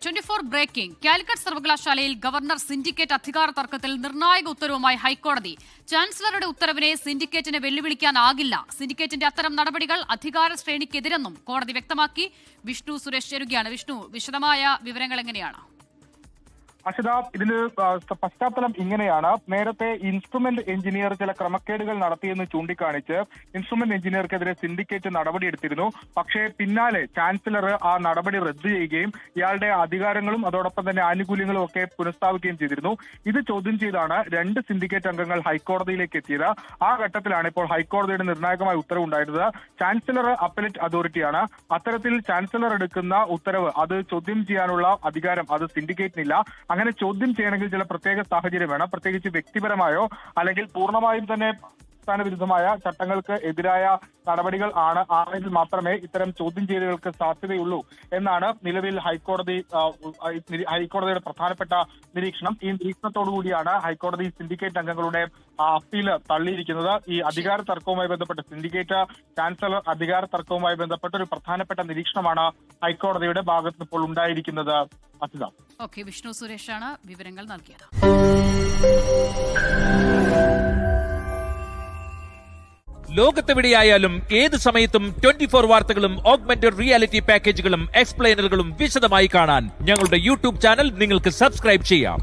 24 breaking. Calicut സർവകലാശാലയിൽ governor syndicate അധികാര തർക്കത്തിൽ നിർണായക ഉത്തരവുമായി ഹൈക്കോടതി. ചാൻസലറുടെ ഉത്തരവിനെ സിൻഡിക്കേറ്റിന് വെല്ലുവിളിക്കാനാകില്ല. സിൻഡിക്കേറ്റിന്റെ അത്തരം നടപടികൾ അധികാര ശ്രേണിക്കെതിരെന്നും കോടതി വ്യക്തമാക്കി. വിഷ്ണു സുരേഷ് ചേരുകയാണ്. വിഷ്ണു, വിശദമായ വിവരങ്ങൾ എങ്ങനെയാണ്? അഷിത, ഇതിന് പശ്ചാത്തലം ഇങ്ങനെയാണ്. നേരത്തെ ഇൻസ്ട്രുമെന്റ് എഞ്ചിനീയർ ചില ക്രമക്കേടുകൾ നടത്തിയെന്ന് ചൂണ്ടിക്കാണിച്ച് ഇൻസ്ട്രുമെന്റ് എഞ്ചിനീയർക്കെതിരെ സിൻഡിക്കേറ്റ് നടപടിയെടുത്തിരുന്നു. പക്ഷേ പിന്നാലെ ചാൻസലർ ആ നടപടി റദ്ദു ചെയ്യുകയും ഇയാളുടെ അധികാരങ്ങളും അതോടൊപ്പം തന്നെ ആനുകൂല്യങ്ങളും ഒക്കെ പുനഃസ്ഥാപിക്കുകയും ചെയ്തിരുന്നു. ഇത് ചോദ്യം ചെയ്താണ് രണ്ട് സിൻഡിക്കേറ്റ് അംഗങ്ങൾ ഹൈക്കോടതിയിലേക്ക് എത്തിയത്. ആ ഘട്ടത്തിലാണ് ഇപ്പോൾ ഹൈക്കോടതിയുടെ നിർണായകമായ ഉത്തരവുണ്ടായിരുന്നത്. Chancellor appellate അതോറിറ്റിയാണ്. അത്തരത്തിൽ ചാൻസലർ എടുക്കുന്ന ഉത്തരവ് അത് ചോദ്യം ചെയ്യാനുള്ള അധികാരം അത് സിൻഡിക്കേറ്റിനില്ല. അങ്ങനെ ചോദ്യം ചെയ്യണമെങ്കിൽ ചില പ്രത്യേക സാഹചര്യം വേണം. പ്രത്യേകിച്ച് വ്യക്തിപരമായോ അല്ലെങ്കിൽ പൂർണ്ണമായും തന്നെ അടിസ്ഥാന വിരുദ്ധമായ ചട്ടങ്ങൾക്ക് എതിരായ നടപടികൾ ആണെങ്കിൽ മാത്രമേ ഇത്തരം ചോദ്യം ചെയ്യലുകൾക്ക് സാധ്യതയുള്ളൂ എന്നാണ് നിലവിൽ ഹൈക്കോടതിയുടെ പ്രധാനപ്പെട്ട നിരീക്ഷണം. ഈ നിരീക്ഷണത്തോടുകൂടിയാണ് ഹൈക്കോടതി സിൻഡിക്കേറ്റ് അംഗങ്ങളുടെ അപ്പീൽ തള്ളിയിരിക്കുന്നത്. ഈ അധികാര തർക്കവുമായി ബന്ധപ്പെട്ട് സിൻഡിക്കേറ്റ് ചാൻസലർ അധികാര തർക്കവുമായി ബന്ധപ്പെട്ട ഒരു പ്രധാനപ്പെട്ട നിരീക്ഷണമാണ് ഹൈക്കോടതിയുടെ ഭാഗത്ത് ഇപ്പോൾ ഉണ്ടായിരിക്കുന്നത്. അസിത. ഓക്കെ, വിഷ്ണു സുരേഷാണ് വിവരങ്ങൾ നൽകിയത്. ലോകത്തെവിടെയായാലും ഏത് സമയത്തും 24 വാർത്തകളും ഓഗ്മെന്റഡ് റിയാലിറ്റി പാക്കേജുകളും എക്സ്പ്ലെയിനറുകളും വിശദമായി കാണാൻ ഞങ്ങളുടെ യൂട്യൂബ് ചാനൽ നിങ്ങൾക്ക് സബ്സ്ക്രൈബ് ചെയ്യാം.